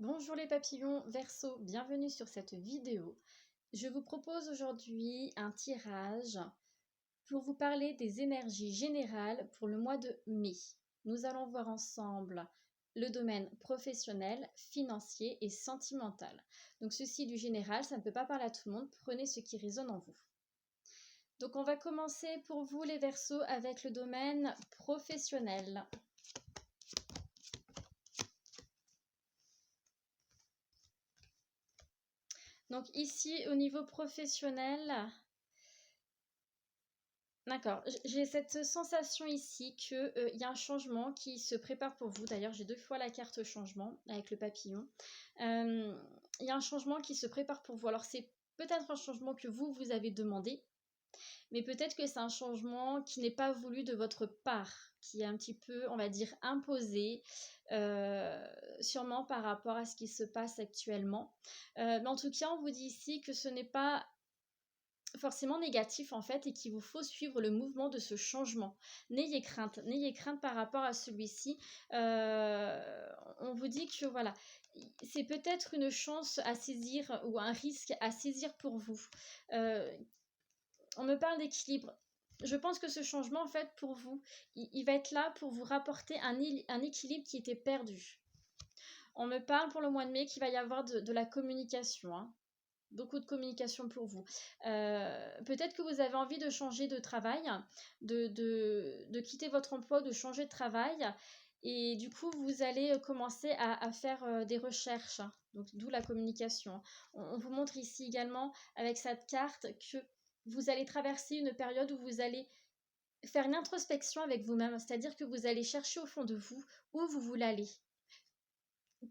Bonjour les papillons, Verseau, bienvenue sur cette vidéo. Je vous propose aujourd'hui un tirage pour vous parler des énergies générales pour le mois de mai. Nous allons voir ensemble le domaine professionnel, financier et sentimental. Donc ceci du général, ça ne peut pas parler à tout le monde, prenez ce qui résonne en vous. Donc on va commencer pour vous les Verseaux avec le domaine professionnel. Donc ici, au niveau professionnel, d'accord, j'ai cette sensation ici qu'il y a un changement qui se prépare pour vous. D'ailleurs, j'ai 2 fois la carte changement avec le papillon. Il y a un changement qui se prépare pour vous. Alors, c'est peut-être un changement que vous avez demandé, mais peut-être que c'est un changement qui n'est pas voulu de votre part, qui est un petit peu, on va dire, imposé, sûrement par rapport à ce qui se passe actuellement. Mais en tout cas, on vous dit ici que ce n'est pas forcément négatif en fait et qu'il vous faut suivre le mouvement de ce changement. N'ayez crainte par rapport à celui-ci. On vous dit que voilà, c'est peut-être une chance à saisir ou un risque à saisir pour vous. On me parle d'équilibre. Je pense que ce changement en fait pour vous, il va être là pour vous rapporter un équilibre qui était perdu. On me parle pour le mois de mai qu'il va y avoir de la communication, hein. Beaucoup de communication pour vous. Peut-être que vous avez envie de changer de travail, de quitter votre emploi, de changer de travail. Et du coup, vous allez commencer à faire des recherches. Donc, d'où la communication. On vous montre ici également avec cette carte que vous allez traverser une période où vous allez faire une introspection avec vous-même. C'est-à-dire que vous allez chercher au fond de vous où vous voulez aller.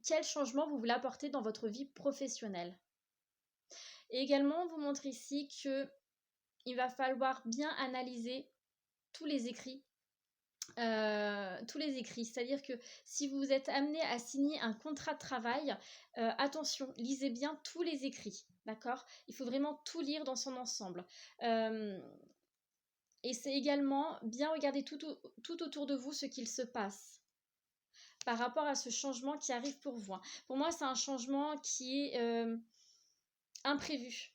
Quel changement vous voulez apporter dans votre vie professionnelle. Et également, on vous montre ici qu'il va falloir bien analyser tous les écrits. C'est-à-dire que si vous êtes amené à signer un contrat de travail, attention, lisez bien tous les écrits, d'accord? Il faut vraiment tout lire dans son ensemble. Et c'est également bien regarder tout autour de vous ce qu'il se passe par rapport à ce changement qui arrive pour vous. Pour moi, c'est un changement qui est imprévu.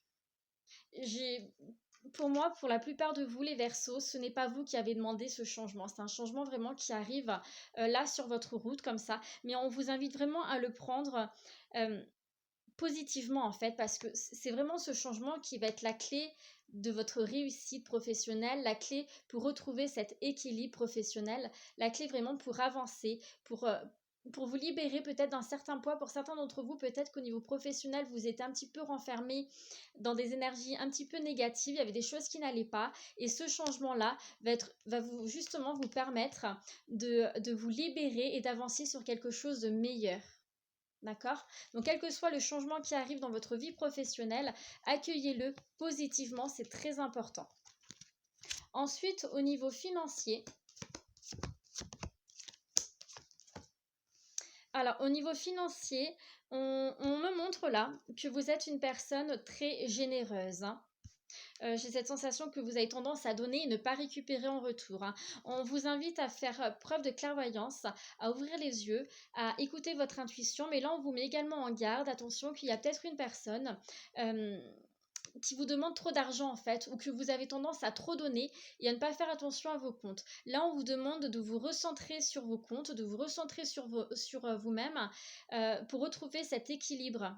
Pour moi, pour la plupart de vous, les Verseaux, ce n'est pas vous qui avez demandé ce changement. C'est un changement vraiment qui arrive là sur votre route comme ça. Mais on vous invite vraiment à le prendre positivement en fait, parce que c'est vraiment ce changement qui va être la clé de votre réussite professionnelle, la clé pour retrouver cet équilibre professionnel, la clé vraiment pour avancer, pour vous libérer peut-être d'un certain poids. Pour certains d'entre vous, peut-être qu'au niveau professionnel, vous êtes un petit peu renfermé dans des énergies un petit peu négatives, il y avait des choses qui n'allaient pas, et ce changement-là va justement vous permettre de vous libérer et d'avancer sur quelque chose de meilleur. D'accord? Donc, quel que soit le changement qui arrive dans votre vie professionnelle, accueillez-le positivement, c'est très important. Ensuite, au niveau financier, alors, au niveau financier, on me montre là que vous êtes une personne très généreuse, hein. J'ai cette sensation que vous avez tendance à donner et ne pas récupérer en retour, hein. On vous invite à faire preuve de clairvoyance, à ouvrir les yeux, à écouter votre intuition, mais là on vous met également en garde, attention qu'il y a peut-être une personne qui vous demande trop d'argent en fait, ou que vous avez tendance à trop donner et à ne pas faire attention à vos comptes. Là on vous demande de vous recentrer sur vos comptes, de vous recentrer sur vous-même pour retrouver cet équilibre.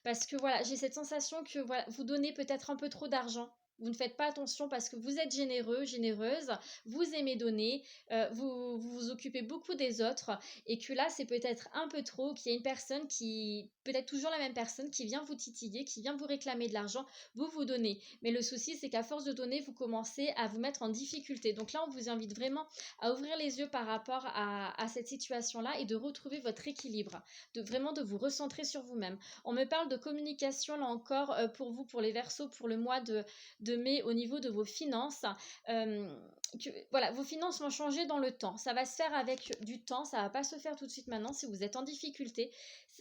Parce que voilà, j'ai cette sensation que voilà, vous donnez peut-être un peu trop d'argent. Vous ne faites pas attention parce que vous êtes généreux, généreuse, vous aimez donner, vous occupez beaucoup des autres, et que là c'est peut-être un peu trop, qu'il y a une personne peut-être toujours la même personne, qui vient vous titiller, qui vient vous réclamer de l'argent, vous donnez. Mais le souci c'est qu'à force de donner, vous commencez à vous mettre en difficulté. Donc là on vous invite vraiment à ouvrir les yeux par rapport à cette situation-là et de retrouver votre équilibre, vraiment de vous recentrer sur vous-même. On me parle de communication là encore pour vous, pour les Verseaux, pour le mois de mai au niveau de vos finances. Voilà, vos finances vont changer dans le temps. Ça va se faire avec du temps, ça va pas se faire tout de suite maintenant. Si vous êtes en difficulté,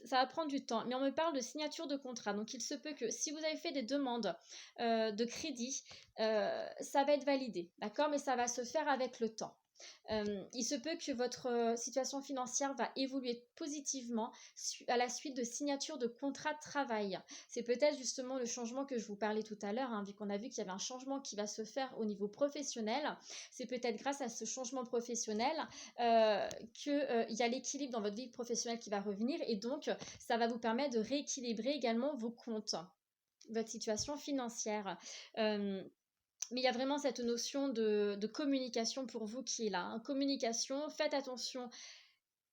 ça va prendre du temps. Mais on me parle de signature de contrat. Donc il se peut que si vous avez fait des demandes de crédit, ça va être validé, d'accord? Mais ça va se faire avec le temps. Il se peut que votre situation financière va évoluer positivement à la suite de signature de contrat de travail. C'est peut-être justement le changement que je vous parlais tout à l'heure, hein, vu qu'on a vu qu'il y avait un changement qui va se faire au niveau professionnel. C'est peut-être grâce à ce changement professionnel qu'il y a l'équilibre dans votre vie professionnelle qui va revenir, et donc ça va vous permettre de rééquilibrer également vos comptes, votre situation financière. Mais il y a vraiment cette notion de communication pour vous qui est là, hein. Communication, faites attention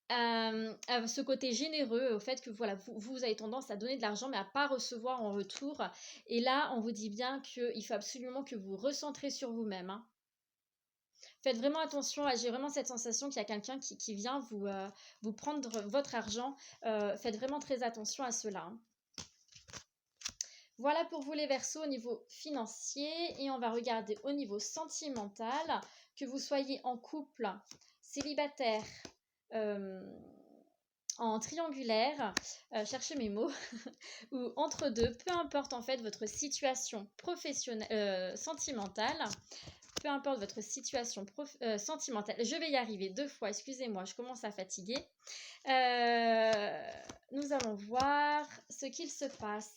à ce côté généreux, au fait que voilà, vous avez tendance à donner de l'argent mais à pas recevoir en retour. Et là, on vous dit bien qu'il faut absolument que vous recentrez sur vous-même, hein. Faites vraiment attention, j'ai vraiment cette sensation qu'il y a quelqu'un qui vient vous prendre votre argent. Faites vraiment très attention à cela, hein. Voilà pour vous les Verseaux au niveau financier, et on va regarder au niveau sentimental, que vous soyez en couple, célibataire, en triangulaire, cherchez mes mots, ou entre deux, peu importe en fait votre situation professionnelle, sentimentale, peu importe votre situation sentimentale, je vais y arriver 2 fois, excusez-moi, je commence à fatiguer. Nous allons voir ce qu'il se passe.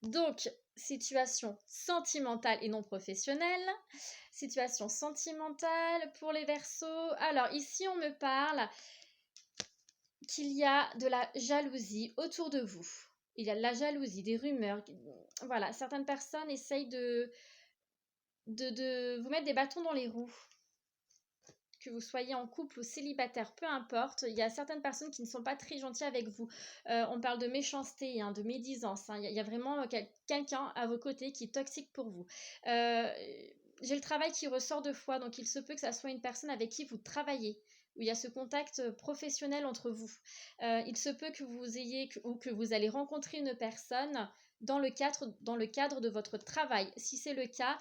Donc, situation sentimentale et non professionnelle. Situation sentimentale pour les Verseaux. Alors, ici, on me parle qu'il y a de la jalousie autour de vous. Il y a de la jalousie, des rumeurs. Voilà, certaines personnes essayent de vous mettre des bâtons dans les roues. Que vous soyez en couple ou célibataire, peu importe, il y a certaines personnes qui ne sont pas très gentilles avec vous. On parle de méchanceté, hein, de médisance, hein. Il y a vraiment quelqu'un à vos côtés qui est toxique pour vous. J'ai le travail qui ressort 2 fois, donc il se peut que ça soit une personne avec qui vous travaillez, où il y a ce contact professionnel entre vous. Il se peut que vous ayez ou que vous allez rencontrer une personne dans le cadre de votre travail. Si c'est le cas,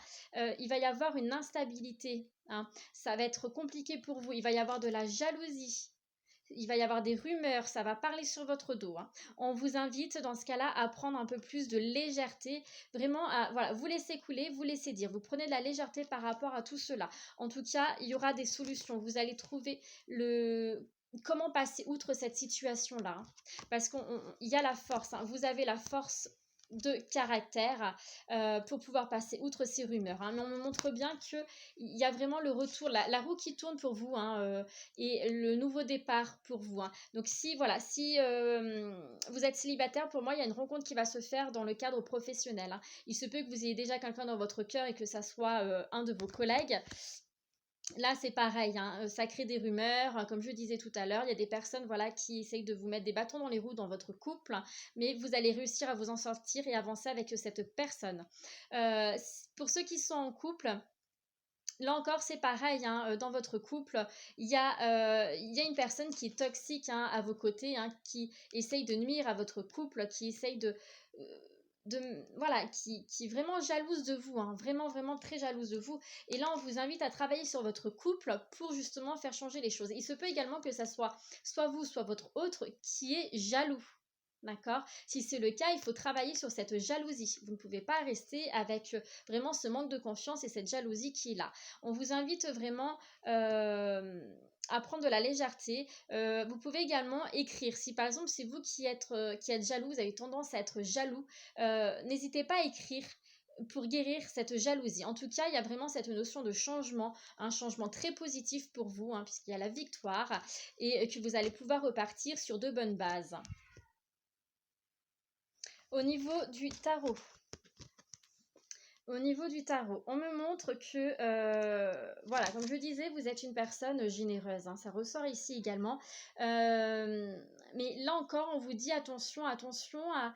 il va y avoir une instabilité, hein. Ça va être compliqué pour vous. Il va y avoir de la jalousie. Il va y avoir des rumeurs, ça va parler sur votre dos, hein. On vous invite dans ce cas-là à prendre un peu plus de légèreté, vraiment à voilà, vous laisser couler, vous laisser dire. Vous prenez de la légèreté par rapport à tout cela. En tout cas, il y aura des solutions. Vous allez trouver comment passer outre cette situation-là, hein. Parce qu'il y a la force, hein. Vous avez la force de caractère pour pouvoir passer outre ces rumeurs, hein. Mais on me montre bien qu'il y a vraiment le retour, la roue qui tourne pour vous, hein, et le nouveau départ pour vous, hein. Donc si vous êtes célibataire, pour moi il y a une rencontre qui va se faire dans le cadre professionnel, hein. Il se peut que vous ayez déjà quelqu'un dans votre cœur et que ça soit un de vos collègues. Là, c'est pareil, hein, ça crée des rumeurs, comme je disais tout à l'heure. Il y a des personnes voilà, qui essayent de vous mettre des bâtons dans les roues dans votre couple, mais vous allez réussir à vous en sortir et avancer avec cette personne. Pour ceux qui sont en couple, là encore, c'est pareil, hein, dans votre couple, il y a une personne qui est toxique, hein, à vos côtés, hein, qui essaye de nuire à votre couple, qui essaye voilà, qui est vraiment jalouse de vous, hein, vraiment, vraiment très jalouse de vous. Et là, on vous invite à travailler sur votre couple pour justement faire changer les choses. Il se peut également que ça soit vous, soit votre autre qui est jaloux. D'accord? Si c'est le cas, il faut travailler sur cette jalousie. Vous ne pouvez pas rester avec vraiment ce manque de confiance et cette jalousie qui est là. On vous invite vraiment à prendre de la légèreté. Vous pouvez également écrire. Si par exemple c'est vous qui êtes jaloux, vous avez tendance à être jaloux, n'hésitez pas à écrire pour guérir cette jalousie. En tout cas, il y a vraiment cette notion de changement, un changement très positif pour vous, hein, puisqu'il y a la victoire et que vous allez pouvoir repartir sur de bonnes bases. Au niveau du tarot, on me montre que, voilà, comme je disais, vous êtes une personne généreuse, hein, ça ressort ici également. Mais là encore, on vous dit attention à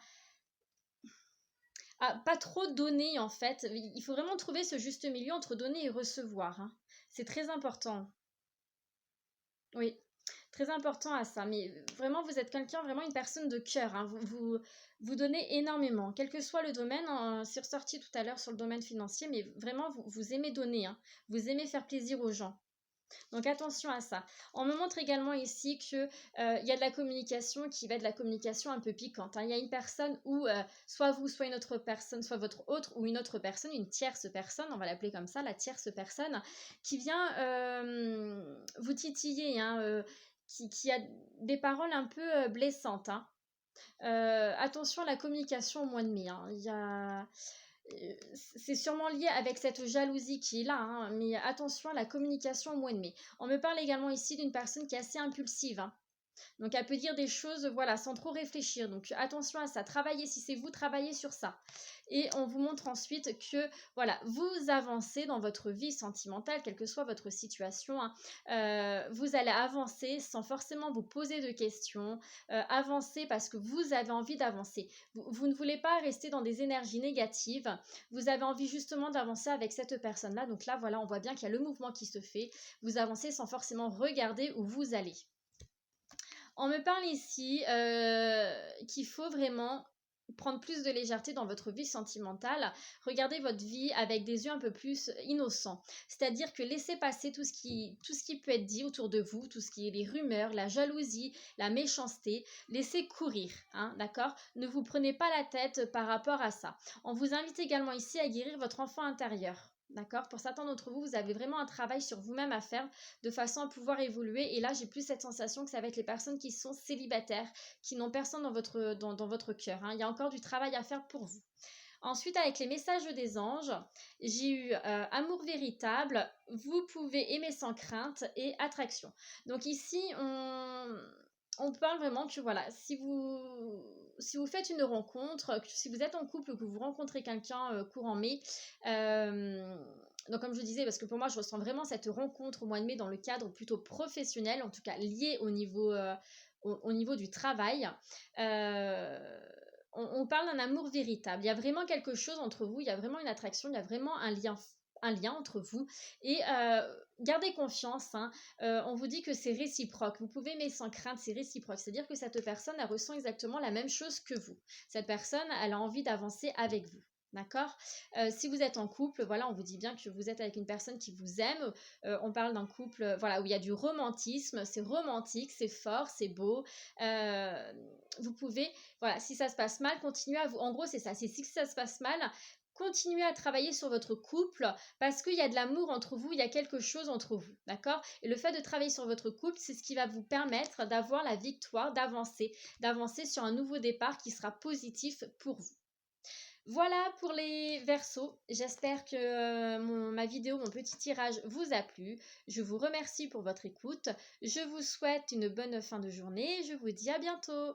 pas trop donner en fait. Il faut vraiment trouver ce juste milieu entre donner et recevoir, hein. C'est très important. Oui. Très important à ça, mais vraiment vous êtes quelqu'un, vraiment une personne de cœur, hein. Vous donnez énormément, quel que soit le domaine, hein. C'est ressorti tout à l'heure sur le domaine financier, mais vraiment vous aimez donner, hein. Vous aimez faire plaisir aux gens. Donc attention à ça. On me montre également ici que il y a de la communication qui va être de la communication un peu piquante, hein. Il y a une personne où soit vous, soit une autre personne, soit votre autre ou une autre personne, une tierce personne, on va l'appeler comme ça, la tierce personne, qui vient vous titiller, hein, qui a des paroles un peu blessantes, hein. Attention à la communication au mois de mai, hein. C'est sûrement lié avec cette jalousie qui est là, hein, mais attention à la communication au mois de mai. On me parle également ici d'une personne qui est assez impulsive, hein. Donc elle peut dire des choses, voilà, sans trop réfléchir. Donc attention à ça. Travaillez, si c'est vous, travaillez sur ça. Et on vous montre ensuite que, voilà, vous avancez dans votre vie sentimentale, quelle que soit votre situation, hein. Vous allez avancer sans forcément vous poser de questions. Avancer parce que vous avez envie d'avancer. Vous ne voulez pas rester dans des énergies négatives. Vous avez envie justement d'avancer avec cette personne-là. Donc là, voilà, on voit bien qu'il y a le mouvement qui se fait. Vous avancez sans forcément regarder où vous allez. On me parle ici qu'il faut vraiment prendre plus de légèreté dans votre vie sentimentale. Regardez votre vie avec des yeux un peu plus innocents. C'est-à-dire que laissez passer tout ce qui peut être dit autour de vous, tout ce qui est les rumeurs, la jalousie, la méchanceté. Laissez courir, hein, d'accord? Ne vous prenez pas la tête par rapport à ça. On vous invite également ici à guérir votre enfant intérieur. D'accord? Pour certains d'entre vous, vous avez vraiment un travail sur vous-même à faire de façon à pouvoir évoluer. Et là, j'ai plus cette sensation que ça va être les personnes qui sont célibataires, qui n'ont personne dans votre cœur, hein. Il y a encore du travail à faire pour vous. Ensuite, avec les messages des anges, j'ai eu amour véritable, vous pouvez aimer sans crainte et attraction. Donc ici, on parle vraiment que voilà, si vous faites une rencontre, si vous êtes en couple ou que vous rencontrez quelqu'un courant mai, donc comme je disais, parce que pour moi je ressens vraiment cette rencontre au mois de mai dans le cadre plutôt professionnel, en tout cas lié au niveau du travail. On parle d'un amour véritable. Il y a vraiment quelque chose entre vous, il y a vraiment une attraction, il y a vraiment un lien entre vous. Et gardez confiance, hein. On vous dit que c'est réciproque. Vous pouvez aimer sans crainte, c'est réciproque. C'est-à-dire que cette personne, elle ressent exactement la même chose que vous. Cette personne, elle a envie d'avancer avec vous. D'accord? Si vous êtes en couple, voilà, on vous dit bien que vous êtes avec une personne qui vous aime. On parle d'un couple, voilà, où il y a du romantisme. C'est romantique, c'est fort, c'est beau. Vous pouvez, voilà, si ça se passe mal, continuez à vous. En gros, c'est ça. C'est si ça se passe mal, continuez à travailler sur votre couple parce qu'il y a de l'amour entre vous, il y a quelque chose entre vous, d'accord? Et le fait de travailler sur votre couple, c'est ce qui va vous permettre d'avoir la victoire, d'avancer sur un nouveau départ qui sera positif pour vous. Voilà pour les versos. J'espère que ma vidéo, mon petit tirage vous a plu. Je vous remercie pour votre écoute. Je vous souhaite une bonne fin de journée. Je vous dis à bientôt.